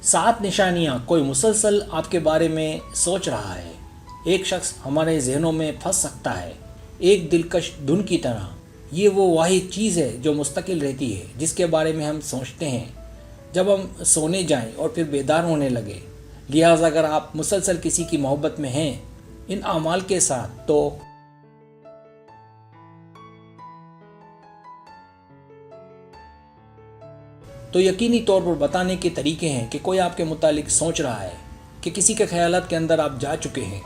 सात निशानियां कोई मुसलसल आपके बारे में सोच रहा है। एक शख्स हमारे जहनों में फंस सकता है, एक दिलकश धुन की तरह। ये वो वाहिद चीज़ है जो मुस्तकिल रहती है, जिसके बारे में हम सोचते हैं जब हम सोने जाएं और फिर बेदार होने लगे। लिहाजा अगर आप मुसलसल किसी की मोहब्बत में हैं इन अमाल के साथ, तो यकीनी तौर पर बताने के तरीके हैं कि कोई आपके मुतालिक सोच रहा है, कि किसी के ख्यालात के अंदर आप जा चुके हैं।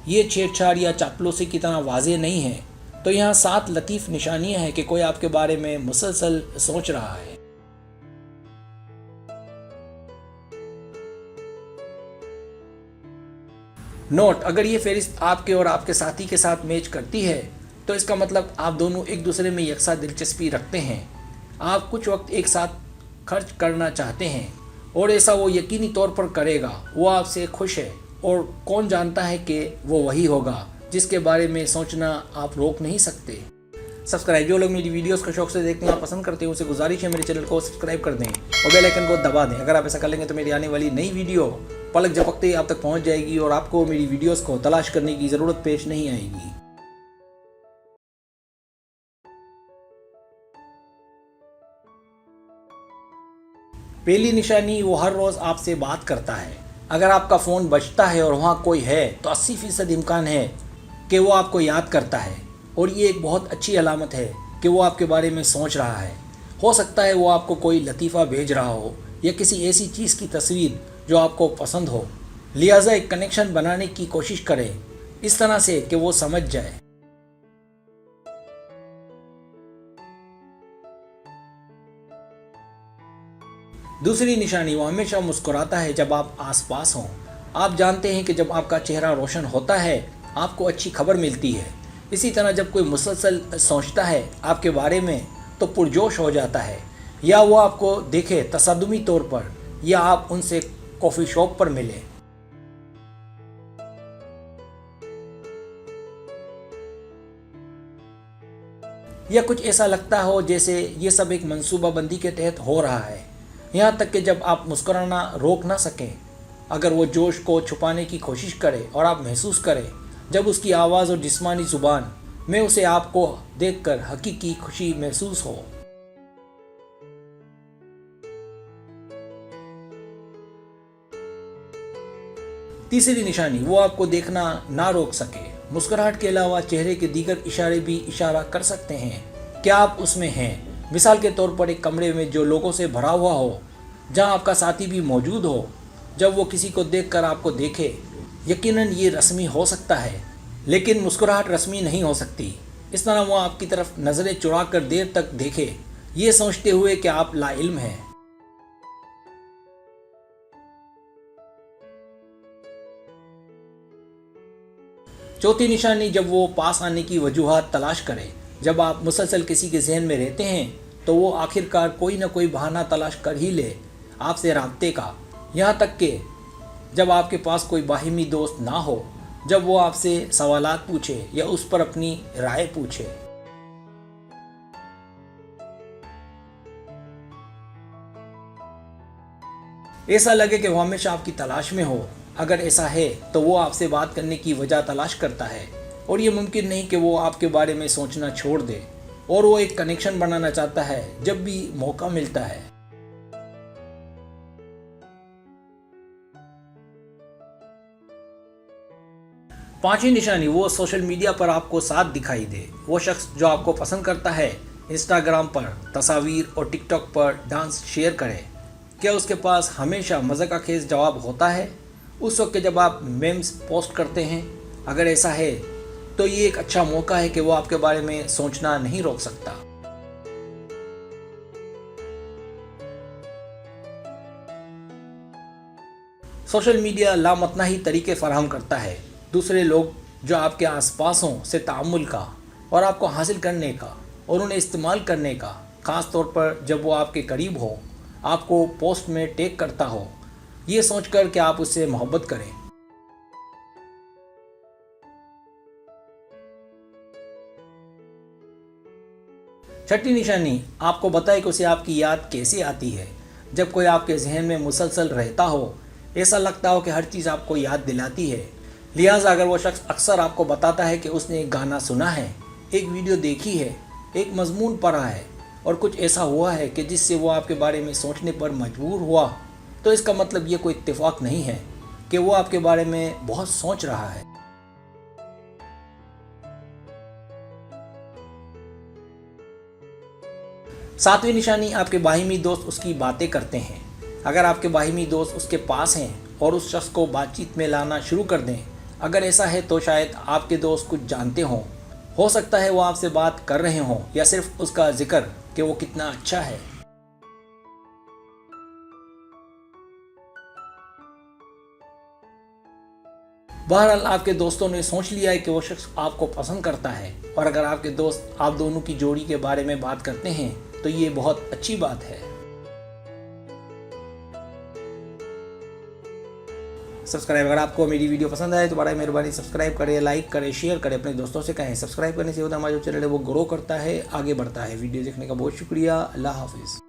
ये छेड़छाड़ या चापलूसी की तरह वाज़ेह नहीं है। तो यहाँ सात लतीफ़ निशानियाँ हैं कि कोई आपके बारे में मुसलसल सोच रहा है। नोट: अगर ये फहरिस्त आपके और आपके साथी के साथ मैच करती है तो इसका मतलब आप दोनों एक दूसरे में यकसा दिलचस्पी रखते हैं। आप कुछ वक्त एक साथ खर्च करना चाहते हैं और ऐसा वो यकीनी तौर पर करेगा। वो आपसे खुश है और कौन जानता है कि वो वही होगा जिसके बारे में सोचना आप रोक नहीं सकते। सब्सक्राइब: जो लोग मेरी वीडियोस को शौक से देखना पसंद करते हैं उनसे गुजारिश है मेरे चैनल को सब्सक्राइब कर दें और बेल आइकन को दबा दें। अगर आप ऐसा कर लेंगे तो मेरी आने वाली नई वीडियो पलक झपकते ही आप तक पहुंच जाएगी और आपको मेरी वीडियोस को तलाश करने की ज़रूरत पेश नहीं आएगी। पहली निशानी: वो हर रोज़ आपसे बात करता है। अगर आपका फ़ोन बजता है और वहाँ कोई है तो 80% इम्कान है कि वो आपको याद करता है, और ये एक बहुत अच्छी अलामत है कि वो आपके बारे में सोच रहा है। हो सकता है वो आपको कोई लतीफ़ा भेज रहा हो या किसी ऐसी चीज़ की तस्वीर जो आपको पसंद हो। लिहाजा एक कनेक्शन बनाने की कोशिश करें इस तरह से कि वो समझ जाए। दूसरी निशानी: वो हमेशा मुस्कुराता है जब आप आसपास हों। आप जानते हैं कि जब आपका चेहरा रोशन होता है आपको अच्छी खबर मिलती है। इसी तरह जब कोई मुसलसल सोचता है आपके बारे में तो पुरजोश हो जाता है, या वो आपको देखे तसद्दुमी तौर पर, या आप उनसे कॉफ़ी शॉप पर मिलें। या कुछ ऐसा लगता हो जैसे ये सब एक मंसूबाबंदी के तहत हो रहा है, यहाँ तक कि जब आप मुस्कुराना रोक ना सकें। अगर वो जोश को छुपाने की कोशिश करे और आप महसूस करें जब उसकी आवाज़ और जिस्मानी ज़ुबान में उसे आपको देखकर हकीकी खुशी महसूस हो। तीसरी निशानी: वो आपको देखना ना रोक सके। मुस्कुराहट के अलावा चेहरे के दीगर इशारे भी इशारा कर सकते हैं कि आप उसमें हैं। मिसाल के तौर पर एक कमरे में जो लोगों से भरा हुआ हो, जहां आपका साथी भी मौजूद हो, जब वो किसी को देखकर आपको देखे। यकीनन ये रस्मी हो सकता है, लेकिन मुस्कुराहट रस्मी नहीं हो सकती। इस तरह वो आपकी तरफ नज़रें चुरा कर देर तक देखे, ये सोचते हुए कि आप लाइल्म हैं। चौथी निशानी: जब वो पास आने की वजूहात तलाश करे। जब आप मुसलसल किसी के जहन में रहते हैं तो वो आखिरकार कोई ना कोई बहाना तलाश कर ही ले आपसे राब्ते का। यहाँ तक कि जब आपके पास कोई बाहिमी दोस्त ना हो, जब वो आपसे सवालात पूछे या उस पर अपनी राय पूछे। ऐसा लगे कि वो हमेशा आपकी तलाश में हो। अगर ऐसा है तो वो आपसे बात करने की वजह तलाश करता है, और ये मुमकिन नहीं कि वो आपके बारे में सोचना छोड़ दे, और वो एक कनेक्शन बनाना चाहता है जब भी मौका मिलता है। पांचवी निशानी: वो सोशल मीडिया पर आपको साथ दिखाई दे। वो शख्स जो आपको पसंद करता है इंस्टाग्राम पर तस्वीर और टिकटॉक पर डांस शेयर करे। क्या उसके पास हमेशा मज़ा का खेज जवाब होता है उस वक्त जब आप मेम्स पोस्ट करते हैं? अगर ऐसा है तो ये एक अच्छा मौका है कि वो आपके बारे में सोचना नहीं रोक सकता। सोशल मीडिया लामतनाही तरीके फराहम करता है दूसरे लोग जो आपके आसपास हों से तामुल का, और आपको हासिल करने का और उन्हें इस्तेमाल करने का। ख़ास तौर पर जब वो आपके करीब हो, आपको पोस्ट में टैग करता हो, ये सोचकर कि आप उससे मोहब्बत करें। छठी निशानी: आपको बताए कि उसे आपकी याद कैसे आती है। जब कोई आपके जहन में मुसलसल रहता हो, ऐसा लगता हो कि हर चीज़ आपको याद दिलाती है। लिहाजा अगर वो शख्स अक्सर आपको बताता है कि उसने एक गाना सुना है, एक वीडियो देखी है, एक मजमून पढ़ा है और कुछ ऐसा हुआ है कि जिससे वो आपके बारे में सोचने पर मजबूर हुआ, तो इसका मतलब ये कोई इत्तेफाक नहीं है कि वो आपके बारे में बहुत सोच रहा है। सातवीं निशानी, आपके बाहिमी दोस्त उसकी बातें करते हैं। अगर आपके बाहिमी दोस्त उसके पास हैं और उस शख्स को बातचीत में लाना शुरू कर दें, अगर ऐसा है तो शायद आपके दोस्त कुछ जानते हों। हो सकता है वो आपसे बात कर रहे हों या सिर्फ उसका जिक्र कि वो कितना अच्छा है। बहरहाल आपके दोस्तों ने सोच लिया है कि वो शख्स आपको पसंद करता है, और अगर आपके दोस्त आप दोनों की जोड़ी के बारे में बात करते हैं तो ये बहुत अच्छी बात है। सब्सक्राइब, अगर आपको मेरी वीडियो पसंद आए तो बड़ा मेहरबानी सब्सक्राइब करें, लाइक करें, शेयर करें, अपने दोस्तों से कहें। सब्सक्राइब करने से होता हमारा जो चैनल है वो ग्रो करता है, आगे बढ़ता है। वीडियो देखने का बहुत शुक्रिया। अल्लाह हाफिज़।